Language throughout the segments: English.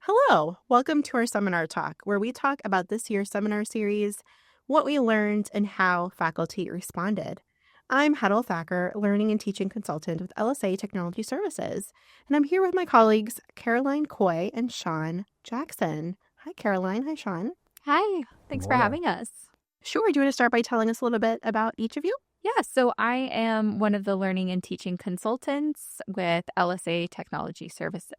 Hello, welcome to our seminar talk, where we talk about this year's seminar series, what we learned, and how faculty responded. I'm Hedel Thacker, Learning and Teaching Consultant with LSA Technology Services, and I'm here with my colleagues Caroline Coy and Sean Jackson. Hi, Caroline. Hi, Sean. Hi, thanks for having us. Sure. Do you want to start by telling us a little bit about each of you? Yeah, so I am one of the learning and teaching consultants with LSA Technology Services.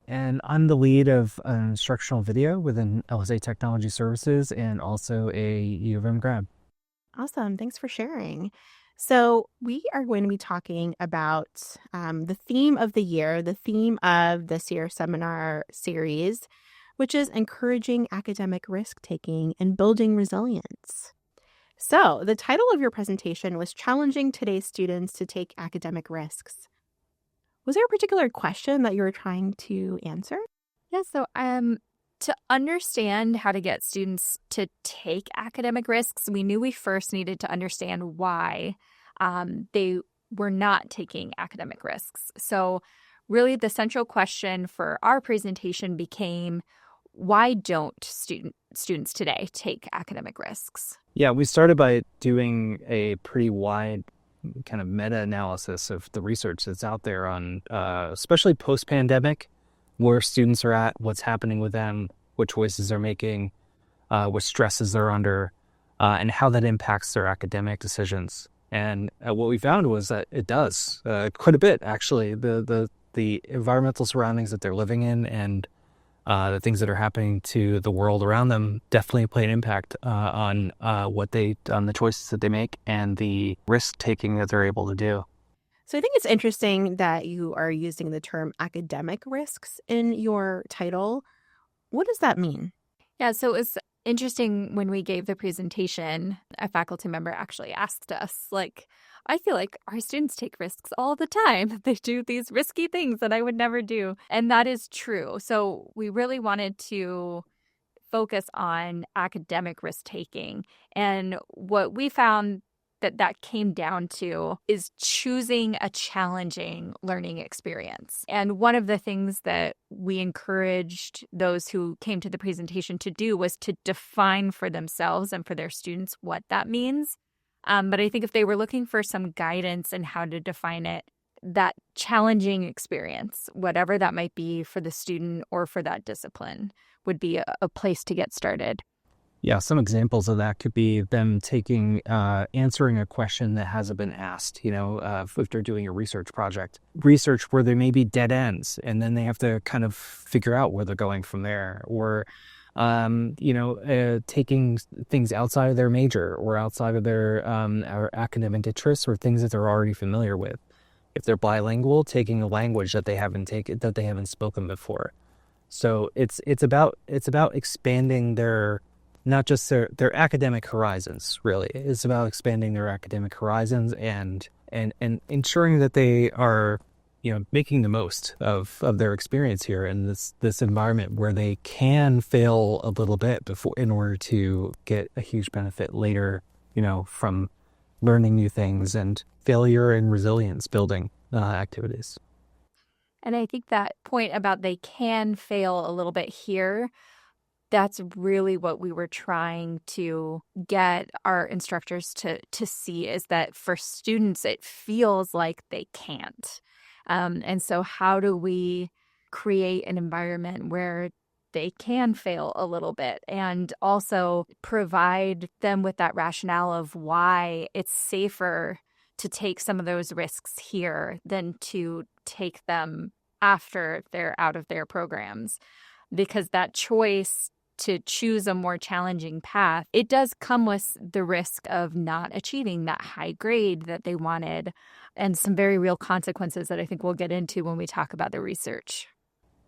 And I'm the lead of an instructional video within LSA Technology Services and also a U of M grad. Awesome. Thanks for sharing. So, we are going to be talking about the theme of the year, the theme of this year's seminar series, which is encouraging academic risk taking and building resilience. So, the title of your presentation was Challenging Today's Students to Take Academic Risks. Was there a particular question that you were trying to answer? Yeah, so to understand how to get students to take academic risks, we knew we first needed to understand why they were not taking academic risks. So really the central question for our presentation became, why don't students today take academic risks? Yeah, we started by doing a pretty wide kind of meta-analysis of the research that's out there on especially post-pandemic, where students are at, what's happening with them, what choices they're making, what stresses they're under, and how that impacts their academic decisions. And what we found was that it does quite a bit, actually. The environmental surroundings that they're living in and the things that are happening to the world around them definitely play an impact on the choices that they make and the risk taking that they're able to do. So I think it's interesting that you are using the term academic risks in your title. What does that mean? Yeah, so it's interesting when we gave the presentation, a faculty member actually asked us, I feel like our students take risks all the time. They do these risky things that I would never do. And that is true. So we really wanted to focus on academic risk taking. And what we found that came down to is choosing a challenging learning experience. And one of the things that we encouraged those who came to the presentation to do was to define for themselves and for their students what that means. But I think if they were looking for some guidance in how to define it, that challenging experience, whatever that might be for the student or for that discipline, would be a place to get started. Yeah, some examples of that could be them answering a question that hasn't been asked, if they're doing a research project. Research where there may be dead ends, and then they have to kind of figure out where they're going from there. Or, taking things outside of their major or outside of their academic interests or things that they're already familiar with. If they're bilingual, taking a language that they haven't spoken before. So it's about expanding not just their academic horizons, really. It's about expanding their academic horizons and ensuring that they are, making the most of their experience here in this environment where they can fail a little bit in order to get a huge benefit later, from learning new things and failure and resilience building activities. And I think that point about they can fail a little bit here, that's really what we were trying to get our instructors to see, is that for students, it feels like they can't. And so how do we create an environment where they can fail a little bit and also provide them with that rationale of why it's safer to take some of those risks here than to take them after they're out of their programs? Because that choice to choose a more challenging path, it does come with the risk of not achieving that high grade that they wanted and some very real consequences that I think we'll get into when we talk about the research.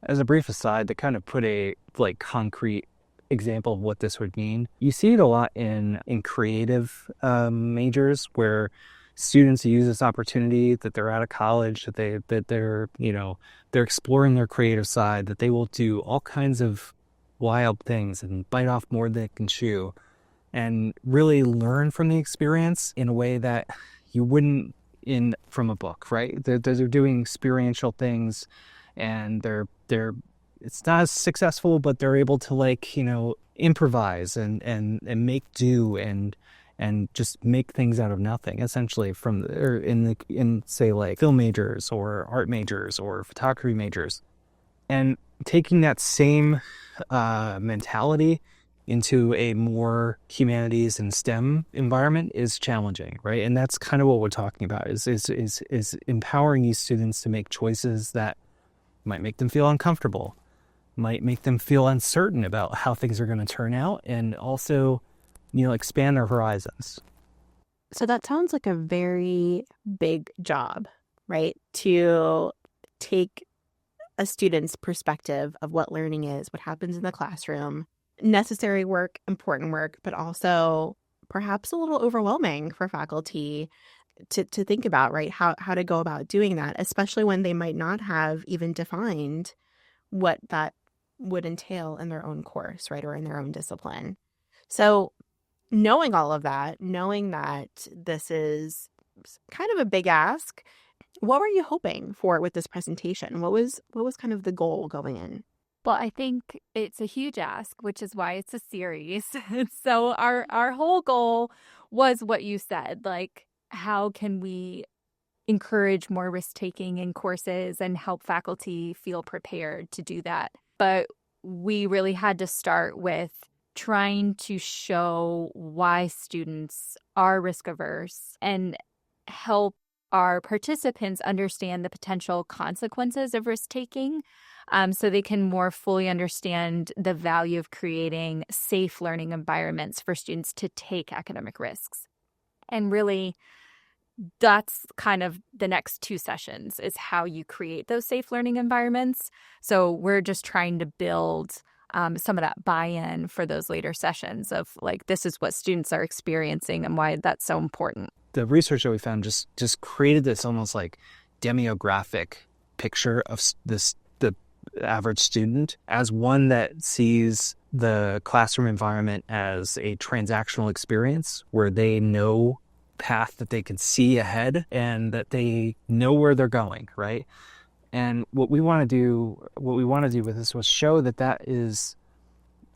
As a brief aside, to kind of put a concrete example of what this would mean, you see it a lot in creative majors where students use this opportunity that they're out of college, that they're they're exploring their creative side, that they will do all kinds of wild things and bite off more than they can chew and really learn from the experience in a way that you wouldn't from a book, right? They're doing experiential things and they're it's not as successful, but they're able to like, improvise and make do and just make things out of nothing, essentially, in say like film majors or art majors or photography majors. And taking that same mentality into a more humanities and STEM environment is challenging, right? And that's kind of what we're talking about, is empowering these students to make choices that might make them feel uncomfortable, might make them feel uncertain about how things are going to turn out, and also, expand their horizons. So that sounds like a very big job, right? To take a student's perspective of what learning is, what happens in the classroom, necessary work, important work, but also perhaps a little overwhelming for faculty to think about, right? How to go about doing that, especially when they might not have even defined what that would entail in their own course, right? Or in their own discipline. So knowing all of that, knowing that this is kind of a big ask, what were you hoping for with this presentation? What was kind of the goal going in? Well, I think it's a huge ask, which is why it's a series. So our whole goal was what you said, like, how can we encourage more risk-taking in courses and help faculty feel prepared to do that? But we really had to start with trying to show why students are risk-averse and help our participants understand the potential consequences of risk-taking, so they can more fully understand the value of creating safe learning environments for students to take academic risks. And really, that's kind of the next two sessions, is how you create those safe learning environments. So we're just trying to build some of that buy-in for those later sessions of like, this is what students are experiencing and why that's so important. The research that we found just created this almost like demographic picture of the average student as one that sees the classroom environment as a transactional experience where they know path that they can see ahead and that they know where they're going, right? And what we want to do with this was show that is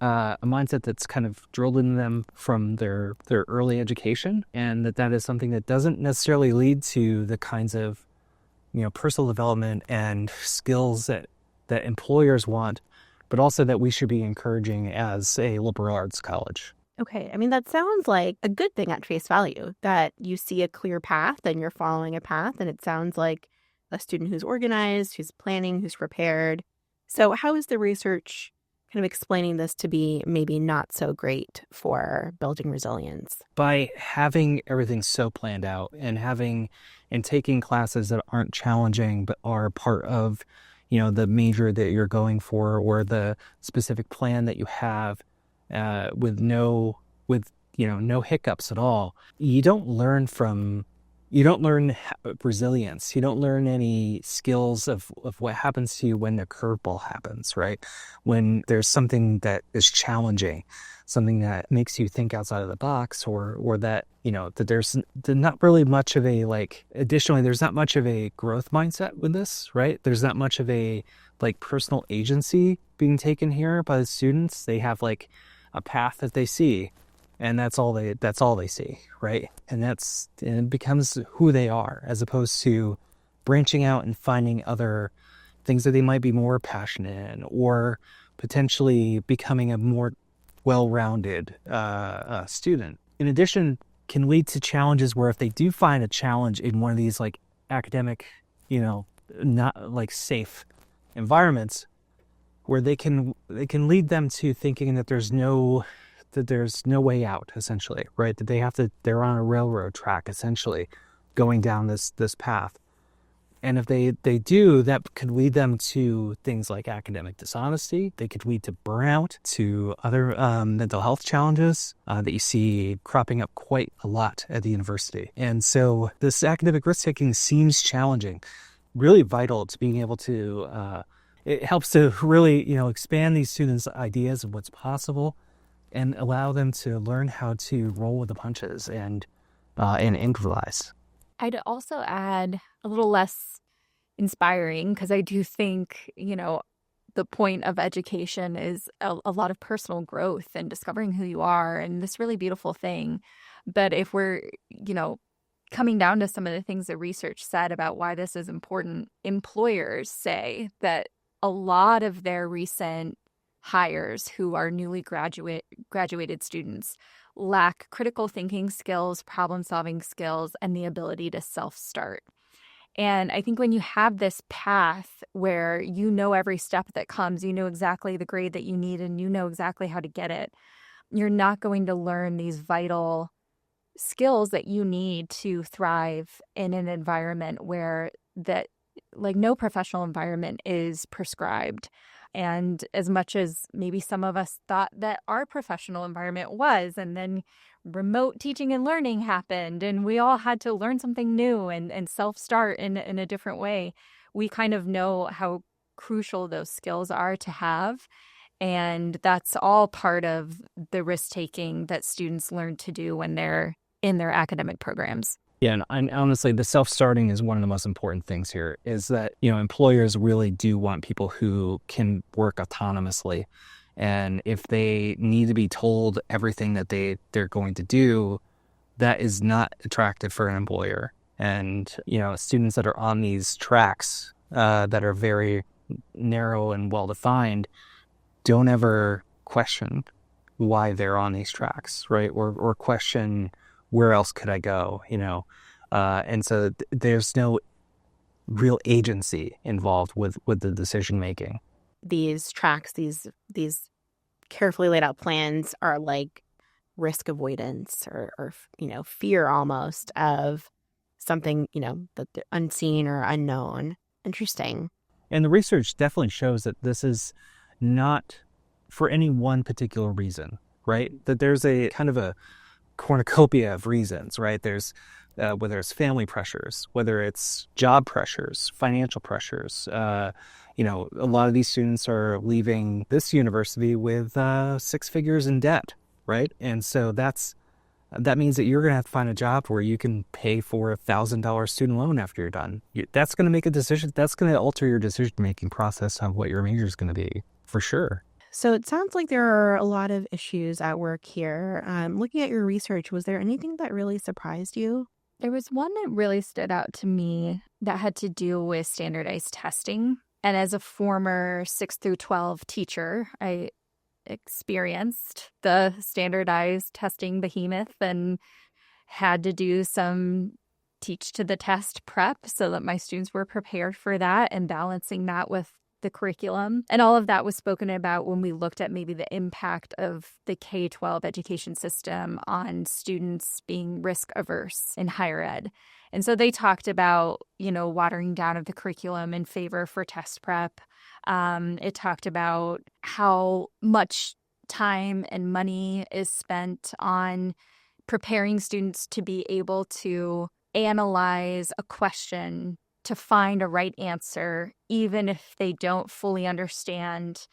a mindset that's kind of drilled into them from their early education, and that is something that doesn't necessarily lead to the kinds of personal development and skills that employers want, but also that we should be encouraging as a liberal arts college. Okay. I mean, that sounds like a good thing at face value, that you see a clear path and you're following a path. And it sounds like a student who's organized, who's planning, who's prepared. So how is the research kind of explaining this to be maybe not so great for building resilience? By having everything so planned out and taking classes that aren't challenging but are part of the major that you're going for, or the specific plan that you have, with no hiccups at all. You don't learn resilience. You don't learn any skills of what happens to you when the curveball happens, right? When there's something that is challenging, something that makes you think outside of the box, or that, that there's not really much of a, additionally, there's not much of a growth mindset with this, right? There's not much of a, personal agency being taken here by the students. They have, a path that they see, and that's all they see, right? And it becomes who they are, as opposed to branching out and finding other things that they might be more passionate in, or potentially becoming a more well-rounded student. In addition, can lead to challenges where if they do find a challenge in one of these academic, not safe environments, where they can lead them to thinking that there's no way out, essentially, right? That they're on a railroad track, essentially, going down this path. And if they do, that could lead them to things like academic dishonesty. They could lead to burnout, to other mental health challenges that you see cropping up quite a lot at the university. And so this academic risk-taking seems challenging, really vital to being able to, it helps to really, expand these students' ideas of what's possible and allow them to learn how to roll with the punches and improvise. I'd also add a little less inspiring, because I do think, the point of education is a lot of personal growth and discovering who you are and this really beautiful thing. But if we're, coming down to some of the things that research said about why this is important, employers say that a lot of their recent hires who are newly graduated students lack critical thinking skills, problem-solving skills, and the ability to self-start. And I think when you have this path where you know every step that comes, you know exactly the grade that you need, and you know exactly how to get it, you're not going to learn these vital skills that you need to thrive in an environment where no professional environment is prescribed. And as much as maybe some of us thought that our professional environment was, and then remote teaching and learning happened, and we all had to learn something new and self-start in a different way, we kind of know how crucial those skills are to have. And that's all part of the risk-taking that students learn to do when they're in their academic programs. Yeah, and honestly, the self-starting is one of the most important things here, is that, employers really do want people who can work autonomously. And if they need to be told everything that they're going to do, that is not attractive for an employer. And, students that are on these tracks that are very narrow and well-defined don't ever question why they're on these tracks, right? Or question, where else could I go, And so there's no real agency involved with the decision making. These tracks, these carefully laid out plans are like risk avoidance or fear almost of something, that they're unseen or unknown. Interesting. And the research definitely shows that this is not for any one particular reason, right? That there's a kind of a cornucopia of reasons, right? There's whether it's family pressures, whether it's job pressures, financial pressures. A lot of these students are leaving this university with 6 figures in debt, right? And so that means that you're going to have to find a job where you can pay for a $1,000 student loan after you're done. That's going to make a decision. That's going to alter your decision-making process on what your major is going to be, for sure. So it sounds like there are a lot of issues at work here. Looking at your research, was there anything that really surprised you? There was one that really stood out to me that had to do with standardized testing. And as a former 6 through 12 teacher, I experienced the standardized testing behemoth and had to do some teach to the test prep so that my students were prepared for that, and balancing that with the curriculum. And all of that was spoken about when we looked at maybe the impact of the K-12 education system on students being risk averse in higher ed. And so they talked about, watering down of the curriculum in favor for test prep. It talked about how much time and money is spent on preparing students to be able to analyze a question to find a right answer, even if they don't fully understand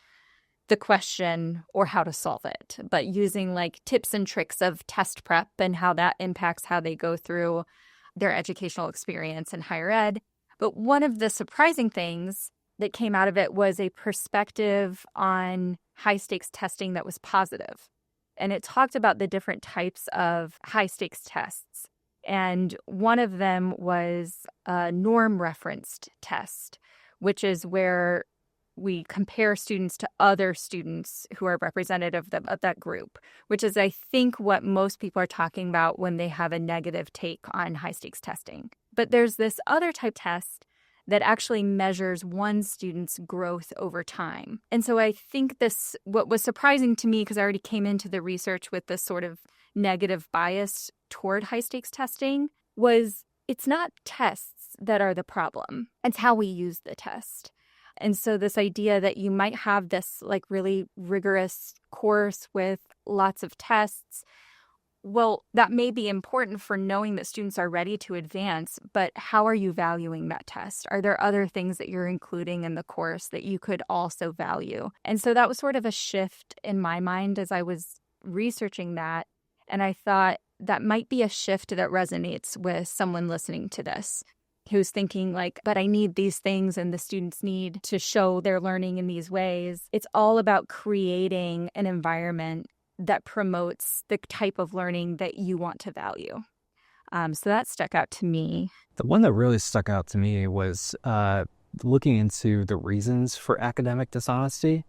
the question or how to solve it, but using like tips and tricks of test prep and how that impacts how they go through their educational experience in higher ed. But one of the surprising things that came out of it was a perspective on high stakes testing that was positive. And it talked about the different types of high stakes tests. And one of them was a norm-referenced test, which is where we compare students to other students who are representative of that group, which is, I think, what most people are talking about when they have a negative take on high-stakes testing. But there's this other type test that actually measures one student's growth over time. And so I think what was surprising to me, because I already came into the research with this sort of negative bias toward high-stakes testing, was it's not tests that are the problem. It's how we use the test. And so this idea that you might have this like really rigorous course with lots of tests, well, that may be important for knowing that students are ready to advance, but how are you valuing that test? Are there other things that you're including in the course that you could also value? And so that was sort of a shift in my mind as I was researching that. And I thought that might be a shift that resonates with someone listening to this, who's thinking like, but I need these things and the students need to show their learning in these ways. It's all about creating an environment that promotes the type of learning that you want to value. So that stuck out to me. The one that really stuck out to me was looking into the reasons for academic dishonesty.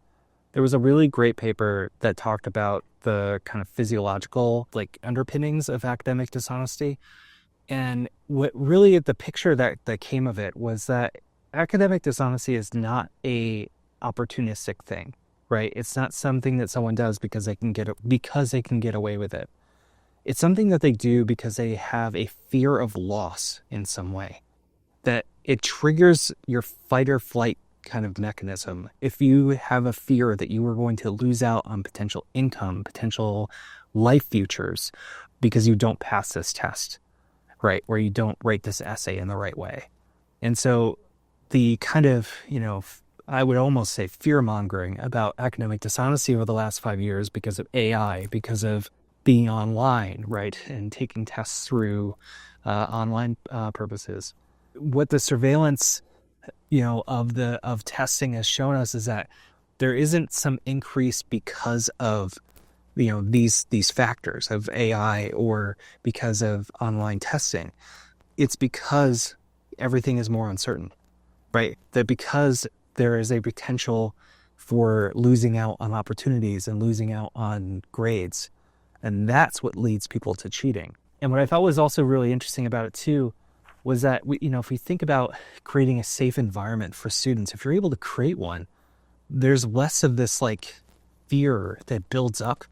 There was a really great paper that talked about the kind of physiological underpinnings of academic dishonesty. And what really the picture that came of it was that academic dishonesty is not a opportunistic thing, right? It's not something that someone does because they can get away with it. It's something that they do because they have a fear of loss in some way, that it triggers your fight or flight kind of mechanism. If you have a fear that you are going to lose out on potential income, potential life futures because you don't pass this test, right? Or you don't write this essay in the right way. And so the kind of, I would almost say fear mongering about academic dishonesty over the last 5 years because of AI, because of being online, right? And taking tests through online purposes. What the surveillance, of testing has shown us is that there isn't some increase because of, these factors of AI or because of online testing. It's because everything is more uncertain, right? That because there is a potential for losing out on opportunities and losing out on grades. And that's what leads people to cheating. And what I thought was also really interesting about it too was that if we think about creating a safe environment for students, if you're able to create one, there's less of this fear that builds up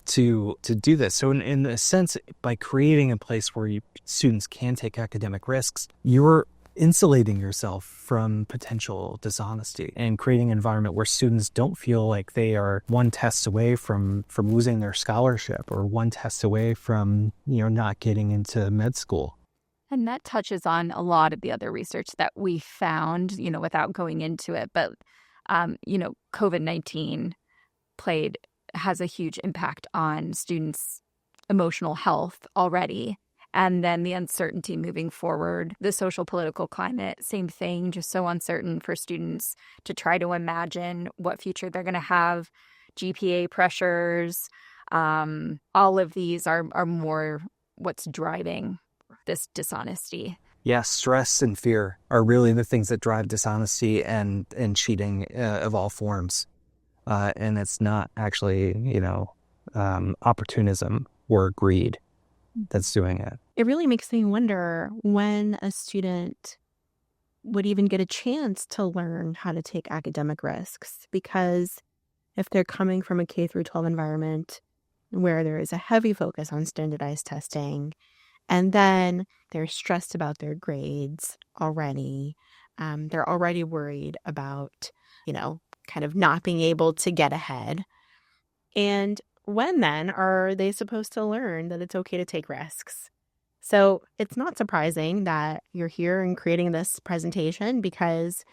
to do this. So in a sense, by creating a place where students can take academic risks, you're insulating yourself from potential dishonesty and creating an environment where students don't feel like they are one test away from losing their scholarship or one test away from not getting into med school. And that touches on a lot of the other research that we found, without going into it. But, COVID-19 has a huge impact on students' emotional health already. And then the uncertainty moving forward, the social political climate, same thing, just so uncertain for students to try to imagine what future they're going to have, GPA pressures. All of these are more what's driving this dishonesty. Yeah, stress and fear are really the things that drive dishonesty and cheating of all forms. And it's not actually, opportunism or greed that's doing it. It really makes me wonder when a student would even get a chance to learn how to take academic risks, because if they're coming from a K through 12 environment where there is a heavy focus on standardized testing, and then they're stressed about their grades already, they're already worried about, kind of not being able to get ahead. And when then are they supposed to learn that it's okay to take risks? So it's not surprising that you're here and creating this presentation because,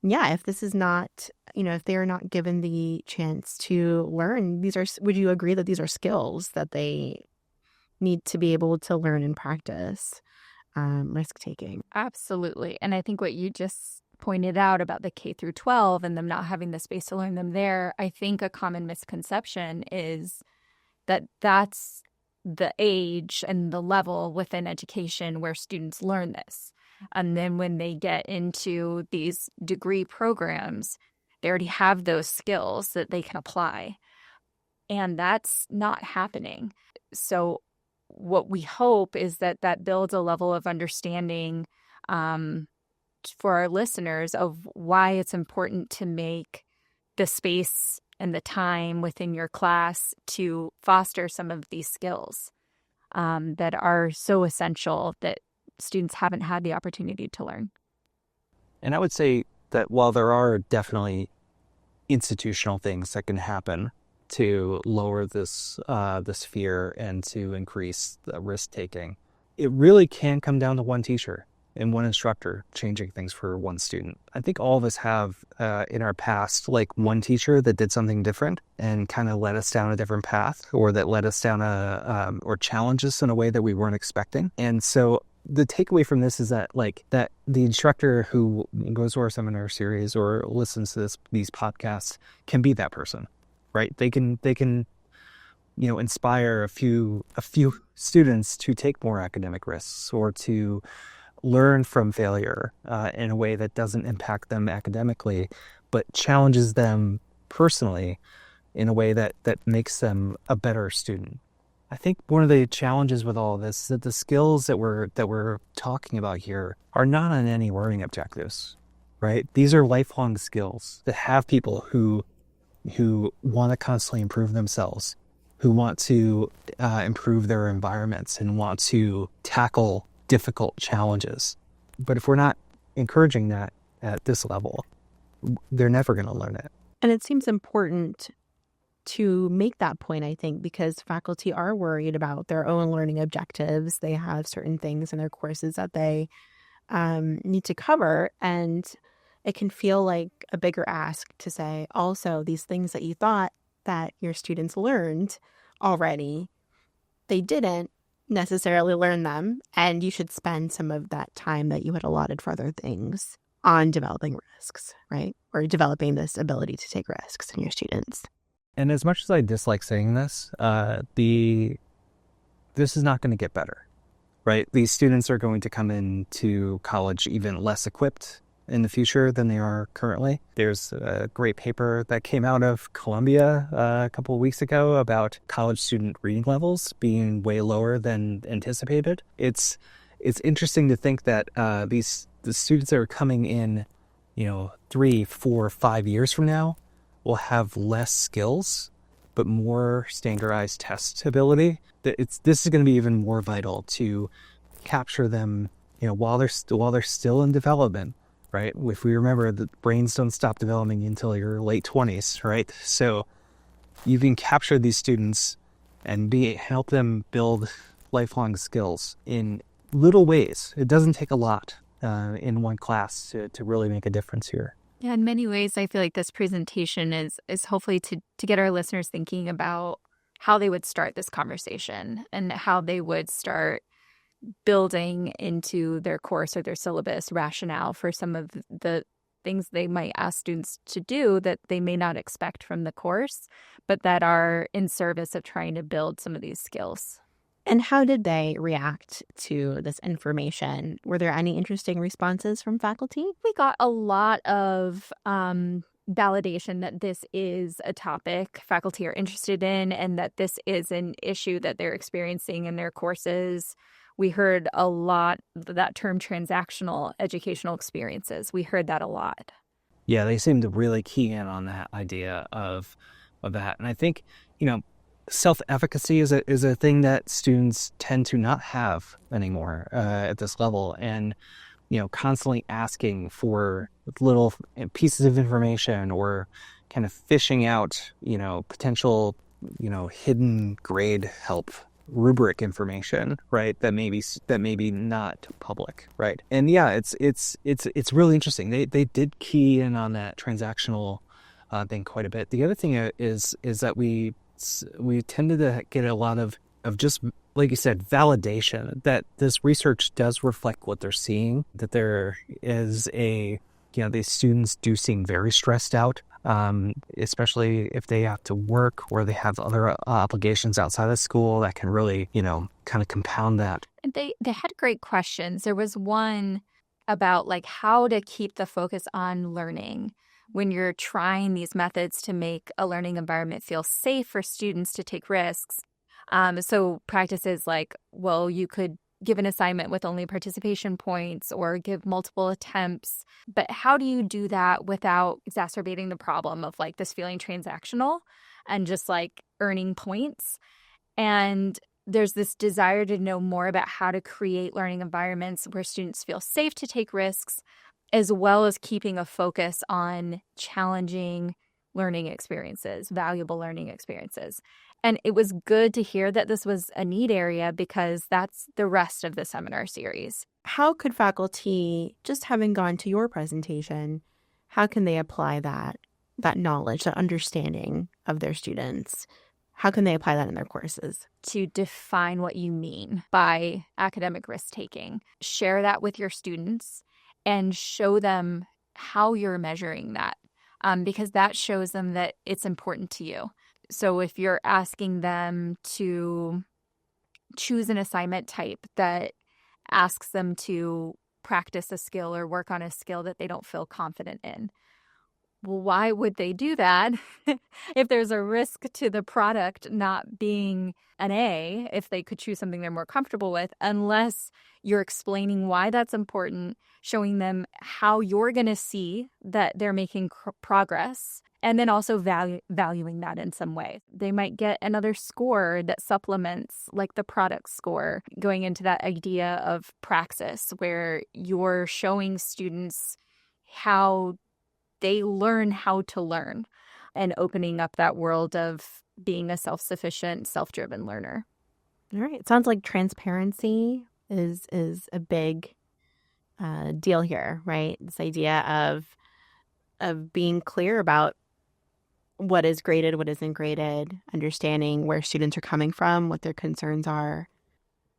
if this is not, if they are not given the chance to learn, would you agree that these are skills that they need to be able to learn and practice, risk taking? Absolutely. And I think what you just pointed out about the K through 12 and them not having the space to learn them there, I think a common misconception is that that's the age and the level within education where students learn this. And then when they get into these degree programs, they already have those skills that they can apply. And that's not happening. So what we hope is that builds a level of understanding for our listeners of why it's important to make the space and the time within your class to foster some of these skills that are so essential that students haven't had the opportunity to learn. And I would say that while there are definitely institutional things that can happen to lower this fear and to increase the risk taking, it really can come down to one teacher and one instructor changing things for one student. I think all of us have in our past one teacher that did something different and kind of led us down a different path, or that led us down or challenged us in a way that we weren't expecting. And so the takeaway from this is that that the instructor who goes to our seminar series or listens to these podcasts can be that person, right? They can inspire a few students to take more academic risks or to learn from failure in a way that doesn't impact them academically, but challenges them personally in a way that makes them a better student. I think one of the challenges with all of this is that the skills that we're talking about here are not on any learning objectives, right? These are lifelong skills that have people who want to constantly improve themselves, who want to improve their environments and want to tackle difficult challenges. But if we're not encouraging that at this level, they're never going to learn it. And it seems important to make that point, I think, because faculty are worried about their own learning objectives. They have certain things in their courses that they need to cover. And it can feel like a bigger ask to say, also, these things that you thought that your students learned already, they didn't necessarily learn them. And you should spend some of that time that you had allotted for other things on developing risks, right? Or developing this ability to take risks in your students. And as much as I dislike saying this, this is not going to get better, right? These students are going to come into college even less equipped in the future than they are currently. There's a great paper that came out of Columbia a couple of weeks ago about college student reading levels being way lower than anticipated. It's interesting to think that the students that are coming in, 3, 4, 5 years from now will have less skills, but more standardized test ability. This is going to be even more vital to capture them, while they're still in development, right? If we remember that brains don't stop developing until your late 20s, right? So you can capture these students and help them build lifelong skills in little ways. It doesn't take a lot in one class to really make a difference here. Yeah, in many ways, I feel like this presentation is hopefully to get our listeners thinking about how they would start this conversation and how they would start building into their course or their syllabus rationale for some of the things they might ask students to do that they may not expect from the course, but that are in service of trying to build some of these skills. And how did they react to this information? Were there any interesting responses from faculty? We got a lot of validation that this is a topic faculty are interested in and that this is an issue that they're experiencing in their courses. We heard a lot that term transactional educational experiences. We heard that a lot. Yeah, they seem to really key in on that idea of that. And I think, self-efficacy is a thing that students tend to not have anymore at this level. And, constantly asking for little pieces of information or kind of fishing out, potential, hidden grade help rubric information, right? That may be not public, right? And yeah, it's really interesting. They did key in on that transactional thing quite a bit. The other thing is that we tended to get a lot of just, like you said, validation that this research does reflect what they're seeing, that there is these students do seem very stressed out, especially if they have to work or they have other obligations outside of school that can really, kind of compound that. And they had great questions. There was one about how to keep the focus on learning when you're trying these methods to make a learning environment feel safe for students to take risks. So practices you could give an assignment with only participation points or give multiple attempts. But how do you do that without exacerbating the problem of this feeling transactional and just earning points? And there's this desire to know more about how to create learning environments where students feel safe to take risks, as well as keeping a focus on challenging learning experiences, valuable learning experiences. And it was good to hear that this was a need area because that's the rest of the seminar series. How could faculty, just having gone to your presentation, how can they apply that knowledge, that understanding of their students How can they apply that in their courses? To define what you mean by academic risk-taking. Share that with your students and show them how you're measuring that, because that shows them that it's important to you. So if you're asking them to choose an assignment type that asks them to practice a skill or work on a skill that they don't feel confident in, well, why would they do that if there's a risk to the product not being an A, if they could choose something they're more comfortable with, unless you're explaining why that's important, showing them how you're going to see that they're making progress, and then also valuing that in some way. They might get another score that supplements like the product score, going into that idea of praxis where you're showing students how they learn how to learn and opening up that world of being a self-sufficient, self-driven learner. All right. It sounds like transparency is a big deal here, right? This idea of being clear about what is graded, what isn't graded, understanding where students are coming from, what their concerns are.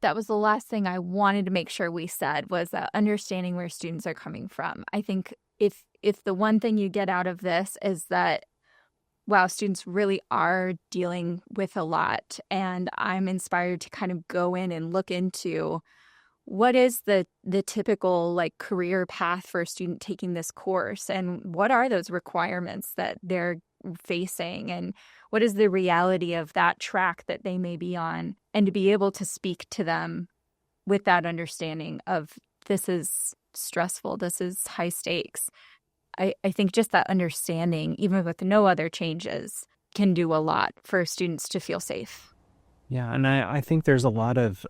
That was the last thing I wanted to make sure we said, was that understanding where students are coming from. I think if the one thing you get out of this is that, wow, students really are dealing with a lot, and I'm inspired to kind of go in and look into what is the typical like career path for a student taking this course, and what are those requirements that they're facing, and what is the reality of that track that they may be on, and to be able to speak to them with that understanding of this is stressful, this is high stakes. I think just that understanding, even with no other changes, can do a lot for students to feel safe. Yeah, and I think there's a lot of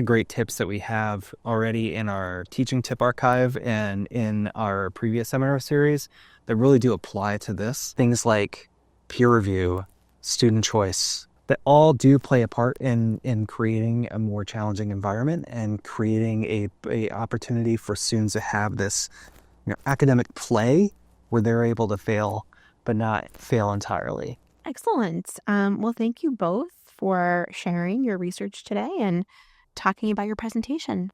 great tips that we have already in our teaching tip archive and in our previous seminar series that really do apply to this. Things like peer review, student choice, that all do play a part in creating a more challenging environment and creating a opportunity for students to have this academic play where they're able to fail, but not fail entirely. Excellent. Well, thank you both for sharing your research today and talking about your presentation.